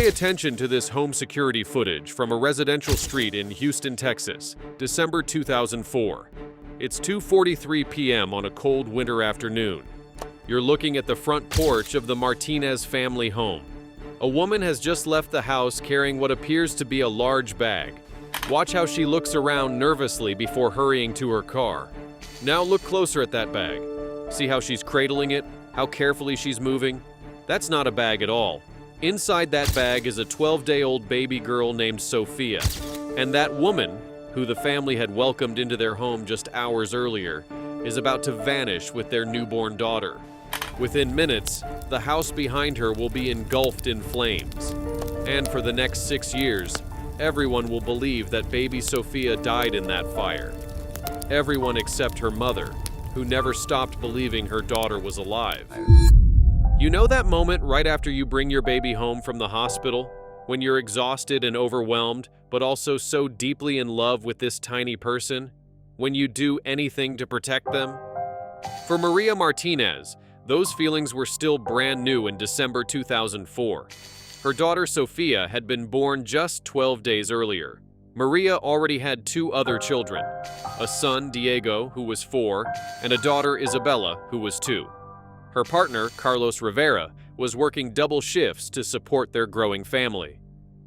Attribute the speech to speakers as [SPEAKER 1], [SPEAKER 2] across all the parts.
[SPEAKER 1] Pay attention to this home security footage from a residential street in Houston, Texas, December 2004. It's 2:43 p.m. on a cold winter afternoon. You're looking at the front porch of the Martinez family home. A woman has just left the house carrying what appears to be a large bag. Watch how she looks around nervously before hurrying to her car. Now look closer at that bag. See how she's cradling it? How carefully she's moving? That's not a bag at all. Inside that bag is a 12-day-old baby girl named Sofia. And that woman, who the family had welcomed into their home just hours earlier, is about to vanish with their newborn daughter. Within minutes, the house behind her will be engulfed in flames. And for the next 6 years, everyone will believe that baby Sofia died in that fire. Everyone except her mother, who never stopped believing her daughter was alive. You know that moment right after you bring your baby home from the hospital, when you're exhausted and overwhelmed, but also so deeply in love with this tiny person? When you do anything to protect them? For Maria Martinez, those feelings were still brand new in December 2004. Her daughter Sofia had been born just 12 days earlier. Maria already had 2 other children, a son, Diego, who was 4, and a daughter, Isabella, who was 2. Her partner, Carlos Rivera, was working double shifts to support their growing family.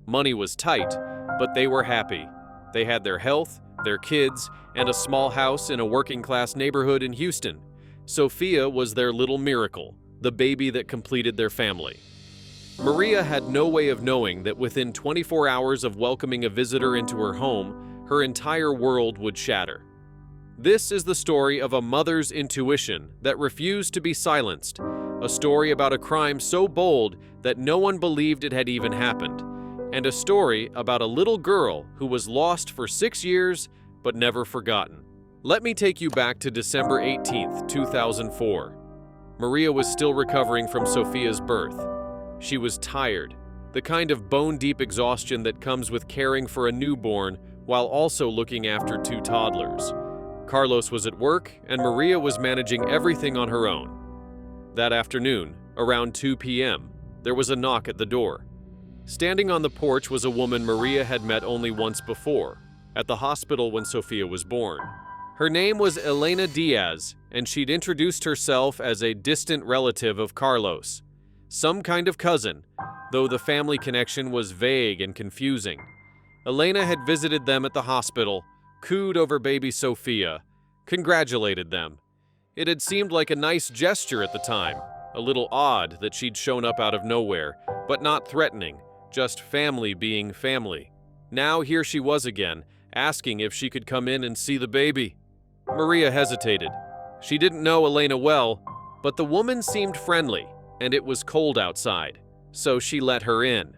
[SPEAKER 1] Money was tight, but they were happy. They had their health, their kids, and a small house in a working-class neighborhood in Houston. Sofia was their little miracle, the baby that completed their family. Maria had no way of knowing that within 24 hours of welcoming a visitor into her home, her entire world would shatter. This is the story of a mother's intuition that refused to be silenced, a story about a crime so bold that no one believed it had even happened, and a story about a little girl who was lost for 6 years but never forgotten. Let me take you back to December 18th, 2004. Maria was still recovering from Sofia's birth. She was tired, the kind of bone-deep exhaustion that comes with caring for a newborn while also looking after 2 toddlers. Carlos was at work, and Maria was managing everything on her own. That afternoon, around 2 p.m., there was a knock at the door. Standing on the porch was a woman Maria had met only once before, at the hospital when Sofia was born. Her name was Elena Diaz, and she'd introduced herself as a distant relative of Carlos, some kind of cousin, though the family connection was vague and confusing. Elena had visited them at the hospital, cooed over baby Sofia, congratulated them. It had seemed like a nice gesture at the time, a little odd that she'd shown up out of nowhere, but not threatening, just family being family. Now here she was again, asking if she could come in and see the baby. Maria hesitated. She didn't know Elena well, but the woman seemed friendly, and it was cold outside, so she let her in.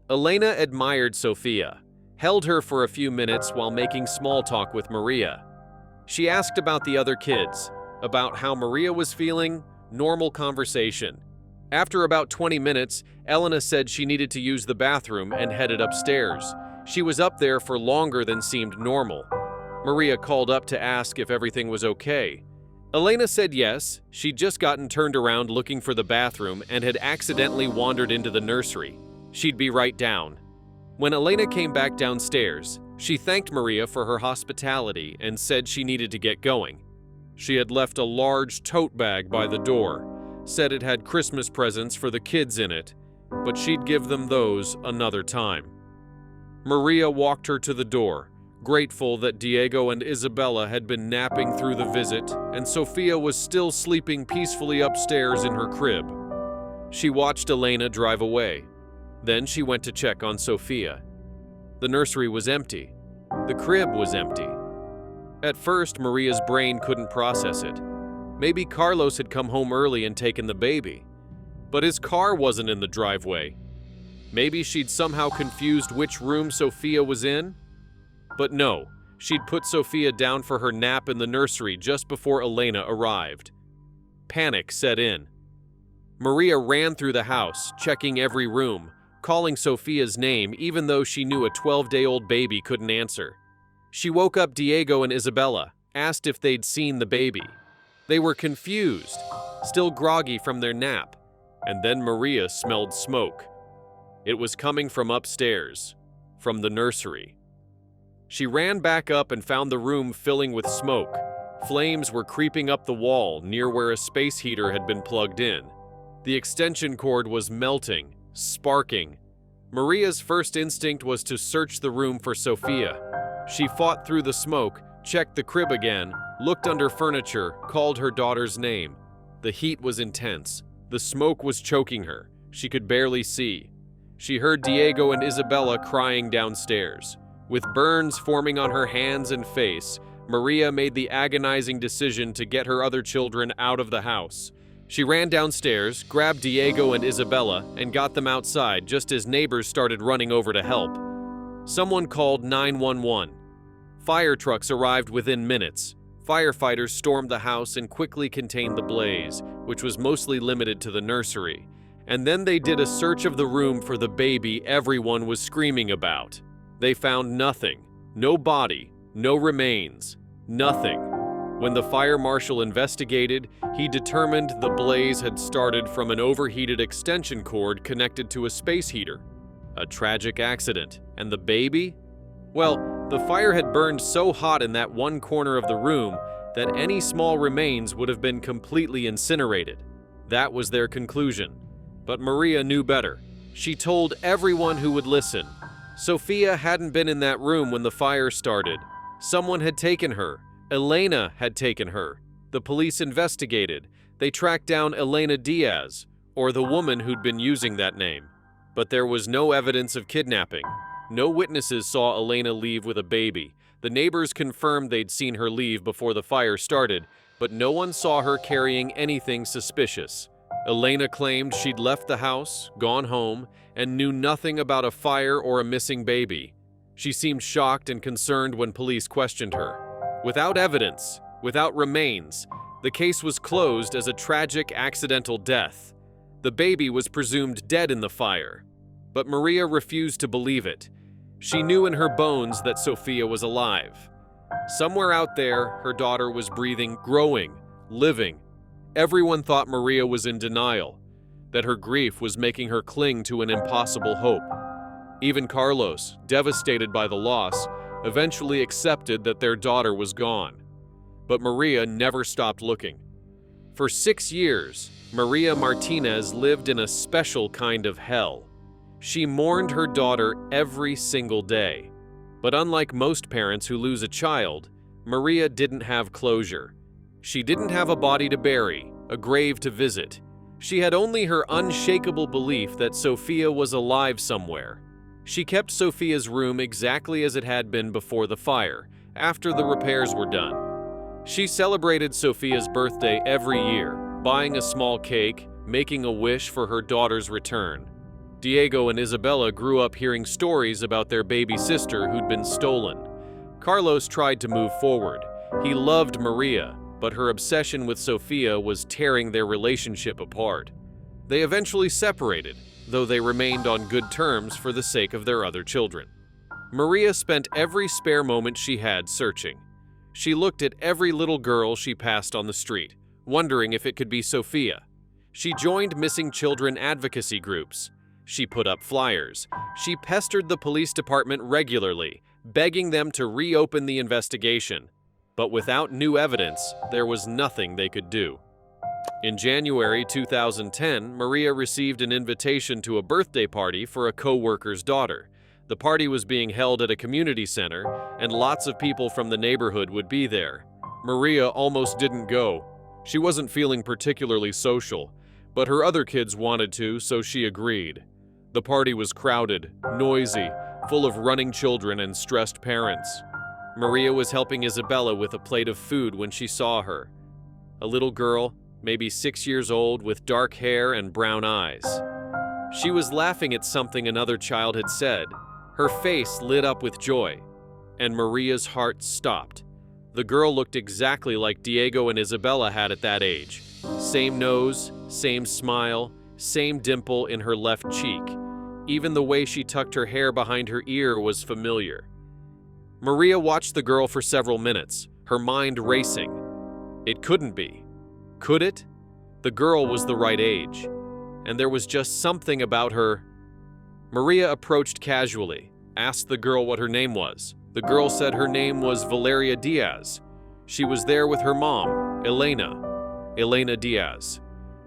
[SPEAKER 1] Elena admired Sofia, held her for a few minutes while making small talk with Maria. She asked about the other kids, about how Maria was feeling, normal conversation. After about 20 minutes, Elena said she needed to use the bathroom and headed upstairs. She was up there for longer than seemed normal. Maria called up to ask if everything was okay. Elena said yes, she'd just gotten turned around looking for the bathroom and had accidentally wandered into the nursery. She'd be right down. When Elena came back downstairs, she thanked Maria for her hospitality and said she needed to get going. She had left a large tote bag by the door, said it had Christmas presents for the kids in it, but she'd give them those another time. Maria walked her to the door, grateful that Diego and Isabella had been napping through the visit and Sofia was still sleeping peacefully upstairs in her crib. She watched Elena drive away. Then she went to check on Sofia. The nursery was empty. The crib was empty. At first, Maria's brain couldn't process it. Maybe Carlos had come home early and taken the baby. But his car wasn't in the driveway. Maybe she'd somehow confused which room Sofia was in? But no, she'd put Sofia down for her nap in the nursery just before Elena arrived. Panic set in. Maria ran through the house, checking every room, calling Sofia's name even though she knew a 12-day-old baby couldn't answer. She woke up Diego and Isabella, asked if they'd seen the baby. They were confused, still groggy from their nap, and then Maria smelled smoke. It was coming from upstairs, from the nursery. She ran back up and found the room filling with smoke. Flames were creeping up the wall near where a space heater had been plugged in. The extension cord was melting, sparking. Maria's first instinct was to search the room for Sofia. She fought through the smoke, checked the crib again, looked under furniture, called her daughter's name. The heat was intense. The smoke was choking her. She could barely see. She heard Diego and Isabella crying downstairs. With burns forming on her hands and face, Maria made the agonizing decision to get her other children out of the house. She ran downstairs, grabbed Diego and Isabella, and got them outside just as neighbors started running over to help. Someone called 911. Fire trucks arrived within minutes. Firefighters stormed the house and quickly contained the blaze, which was mostly limited to the nursery. And then they did a search of the room for the baby everyone was screaming about. They found nothing. No body, no remains, nothing. When the fire marshal investigated, he determined the blaze had started from an overheated extension cord connected to a space heater. A tragic accident. And the baby? Well, the fire had burned so hot in that one corner of the room that any small remains would have been completely incinerated. That was their conclusion. But Maria knew better. She told everyone who would listen. Sofia hadn't been in that room when the fire started. Someone had taken her. Elena had taken her. The police investigated. They tracked down Elena Diaz, or the woman who'd been using that name. But there was no evidence of kidnapping. No witnesses saw Elena leave with a baby. The neighbors confirmed they'd seen her leave before the fire started, but no one saw her carrying anything suspicious. Elena claimed she'd left the house, gone home, and knew nothing about a fire or a missing baby. She seemed shocked and concerned when police questioned her. Without evidence, without remains, the case was closed as a tragic accidental death. The baby was presumed dead in the fire, but Maria refused to believe it. She knew in her bones that Sofia was alive. Somewhere out there, her daughter was breathing, growing, living. Everyone thought Maria was in denial, that her grief was making her cling to an impossible hope. Even Carlos, devastated by the loss, eventually accepted that their daughter was gone. But Maria never stopped looking. For 6 years, Maria Martinez lived in a special kind of hell. She mourned her daughter every single day. But unlike most parents who lose a child, Maria didn't have closure. She didn't have a body to bury, a grave to visit. She had only her unshakable belief that Sofia was alive somewhere. She kept Sofia's room exactly as it had been before the fire, after the repairs were done. She celebrated Sofia's birthday every year, buying a small cake, making a wish for her daughter's return. Diego and Isabella grew up hearing stories about their baby sister who'd been stolen. Carlos tried to move forward. He loved Maria, but her obsession with Sofia was tearing their relationship apart. They eventually separated, though they remained on good terms for the sake of their other children. Maria spent every spare moment she had searching. She looked at every little girl she passed on the street, wondering if it could be Sofia. She joined missing children advocacy groups. She put up flyers. She pestered the police department regularly, begging them to reopen the investigation. But without new evidence, there was nothing they could do. In January 2010, Maria received an invitation to a birthday party for a co-worker's daughter. The party was being held at a community center, and lots of people from the neighborhood would be there. Maria almost didn't go. She wasn't feeling particularly social, but her other kids wanted to, so she agreed. The party was crowded, noisy, full of running children and stressed parents. Maria was helping Isabella with a plate of food when she saw her. A little girl, maybe 6 years old, with dark hair and brown eyes. She was laughing at something another child had said. Her face lit up with joy, and Maria's heart stopped. The girl looked exactly like Diego and Isabella had at that age. Same nose, same smile, same dimple in her left cheek. Even the way she tucked her hair behind her ear was familiar. Maria watched the girl for several minutes, her mind racing. It couldn't be. Could it? The girl was the right age, and there was just something about her. Maria approached casually, asked the girl what her name was. The girl said her name was Valeria Diaz. She was there with her mom, Elena Diaz,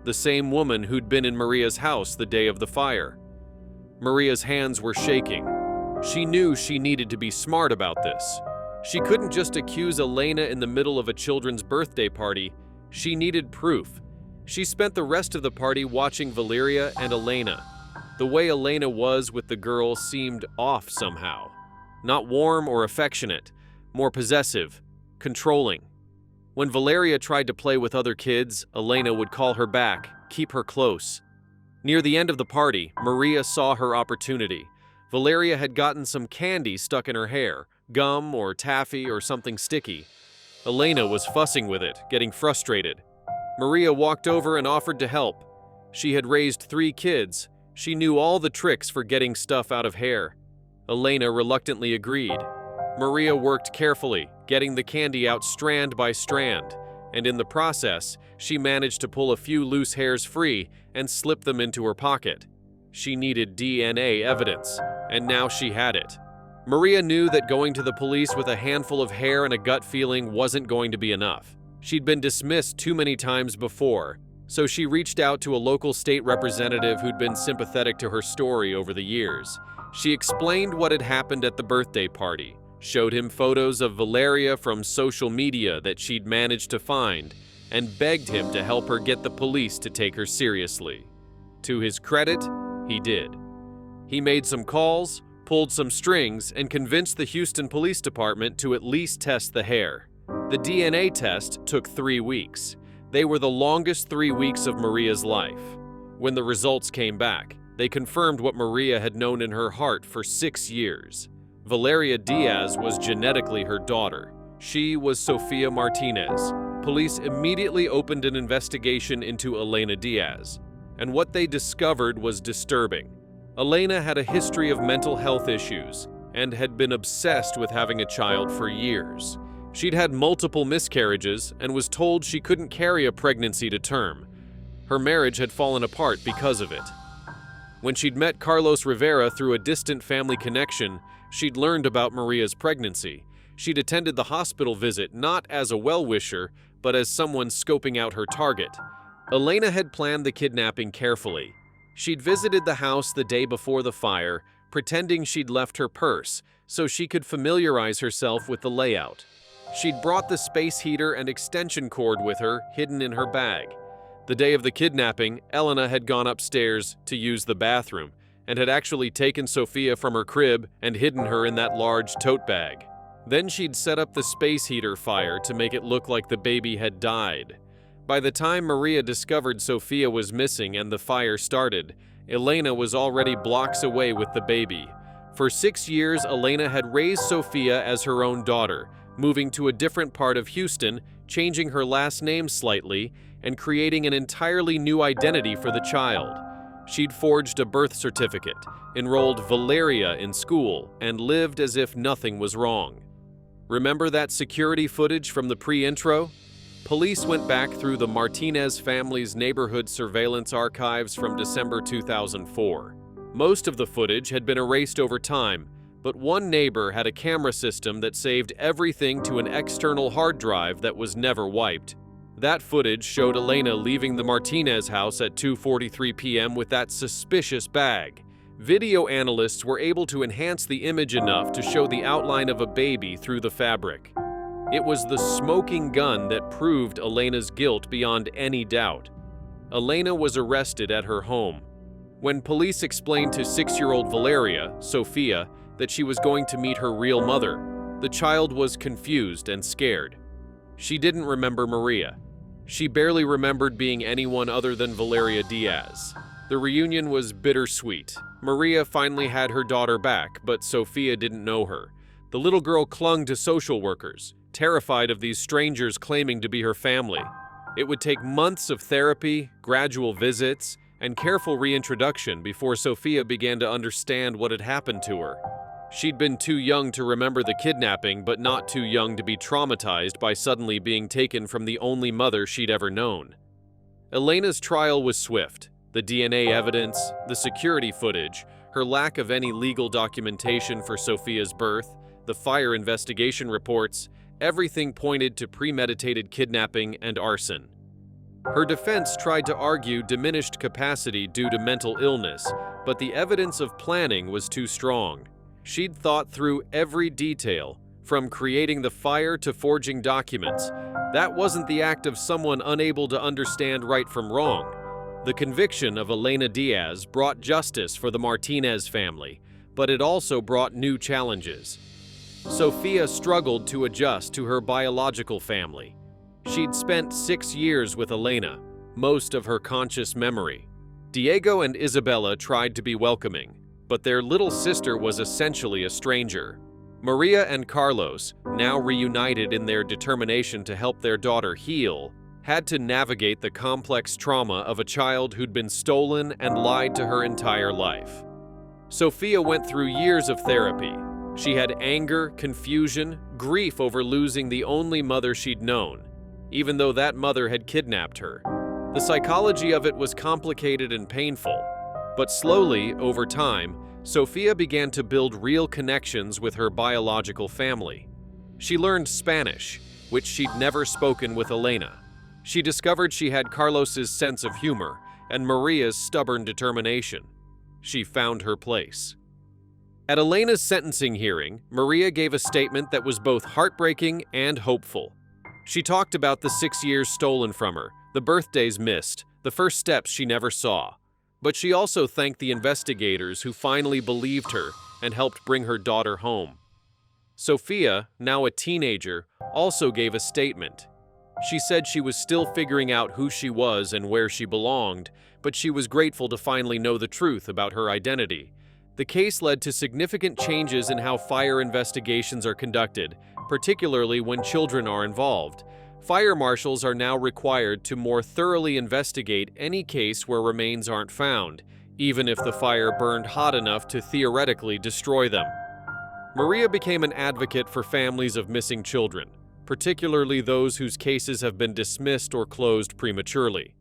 [SPEAKER 1] the same woman who'd been in Maria's house the day of the fire. Maria's hands were shaking. She knew she needed to be smart about this. She couldn't just accuse Elena in the middle of a children's birthday party. She needed proof. She spent the rest of the party watching Valeria and Elena. The way Elena was with the girl seemed off somehow. Not warm or affectionate, more possessive, controlling. When Valeria tried to play with other kids, Elena would call her back, keep her close. Near the end of the party, Maria saw her opportunity. Valeria had gotten some candy stuck in her hair, gum or taffy or something sticky. Elena was fussing with it, getting frustrated. Maria walked over and offered to help. She had raised 3 kids. She knew all the tricks for getting stuff out of hair. Elena reluctantly agreed. Maria worked carefully, getting the candy out strand by strand, and in the process, she managed to pull a few loose hairs free and slip them into her pocket. She needed DNA evidence, and now she had it. Maria knew that going to the police with a handful of hair and a gut feeling wasn't going to be enough. She'd been dismissed too many times before, so she reached out to a local state representative who'd been sympathetic to her story over the years. She explained what had happened at the birthday party, showed him photos of Valeria from social media that she'd managed to find, and begged him to help her get the police to take her seriously. To his credit, he did. He made some calls, pulled some strings, and convinced the Houston Police Department to at least test the hair. The DNA test took 3 weeks. They were the longest 3 weeks of Maria's life. When the results came back, they confirmed what Maria had known in her heart for 6 years. Valeria Diaz was genetically her daughter. She was Sofia Martinez. Police immediately opened an investigation into Elena Diaz, and what they discovered was disturbing. Elena had a history of mental health issues and had been obsessed with having a child for years. She'd had multiple miscarriages and was told she couldn't carry a pregnancy to term. Her marriage had fallen apart because of it. When she'd met Carlos Rivera through a distant family connection, she'd learned about Maria's pregnancy. She'd attended the hospital visit not as a well-wisher, but as someone scoping out her target. Elena had planned the kidnapping carefully. She'd visited the house the day before the fire, pretending she'd left her purse so she could familiarize herself with the layout. She'd brought the space heater and extension cord with her, hidden in her bag. The day of the kidnapping, Elena had gone upstairs to use the bathroom and had actually taken Sofia from her crib and hidden her in that large tote bag. Then she'd set up the space heater fire to make it look like the baby had died. By the time Maria discovered Sofia was missing and the fire started, Elena was already blocks away with the baby. For 6 years, Elena had raised Sofia as her own daughter, moving to a different part of Houston, changing her last name slightly, and creating an entirely new identity for the child. She'd forged a birth certificate, enrolled Valeria in school, and lived as if nothing was wrong. Remember that security footage from the pre-intro? Police went back through the Martinez family's neighborhood surveillance archives from December 2004. Most of the footage had been erased over time, but one neighbor had a camera system that saved everything to an external hard drive that was never wiped. That footage showed Elena leaving the Martinez house at 2:43 p.m. with that suspicious bag. Video analysts were able to enhance the image enough to show the outline of a baby through the fabric. It was the smoking gun that proved Elena's guilt beyond any doubt. Elena was arrested at her home. When police explained to 6-year-old Valeria, Sofia, that she was going to meet her real mother, the child was confused and scared. She didn't remember Maria. She barely remembered being anyone other than Valeria Diaz. The reunion was bittersweet. Maria finally had her daughter back, but Sofia didn't know her. The little girl clung to social workers, terrified of these strangers claiming to be her family. It would take months of therapy, gradual visits, and careful reintroduction before Sofia began to understand what had happened to her. She'd been too young to remember the kidnapping, but not too young to be traumatized by suddenly being taken from the only mother she'd ever known. Elena's trial was swift. The DNA evidence, the security footage, her lack of any legal documentation for Sofia's birth, the fire investigation reports, everything pointed to premeditated kidnapping and arson. Her defense tried to argue diminished capacity due to mental illness, but the evidence of planning was too strong. She'd thought through every detail, from creating the fire to forging documents. That wasn't the act of someone unable to understand right from wrong. The conviction of Elena Diaz brought justice for the Martinez family, but it also brought new challenges. Sofia struggled to adjust to her biological family. She'd spent 6 years with Elena, most of her conscious memory. Diego and Isabella tried to be welcoming, but their little sister was essentially a stranger. Maria and Carlos, now reunited in their determination to help their daughter heal, had to navigate the complex trauma of a child who'd been stolen and lied to her entire life. Sofia went through years of therapy. She had anger, confusion, grief over losing the only mother she'd known, even though that mother had kidnapped her. The psychology of it was complicated and painful, but slowly, over time, Sofia began to build real connections with her biological family. She learned Spanish, which she'd never spoken with Elena. She discovered she had Carlos's sense of humor and Maria's stubborn determination. She found her place. At Elena's sentencing hearing, Maria gave a statement that was both heartbreaking and hopeful. She talked about the 6 years stolen from her, the birthdays missed, the first steps she never saw. But she also thanked the investigators who finally believed her and helped bring her daughter home. Sofia, now a teenager, also gave a statement. She said she was still figuring out who she was and where she belonged, but she was grateful to finally know the truth about her identity. The case led to significant changes in how fire investigations are conducted, particularly when children are involved. Fire marshals are now required to more thoroughly investigate any case where remains aren't found, even if the fire burned hot enough to theoretically destroy them. Maria became an advocate for families of missing children, particularly those whose cases have been dismissed or closed prematurely.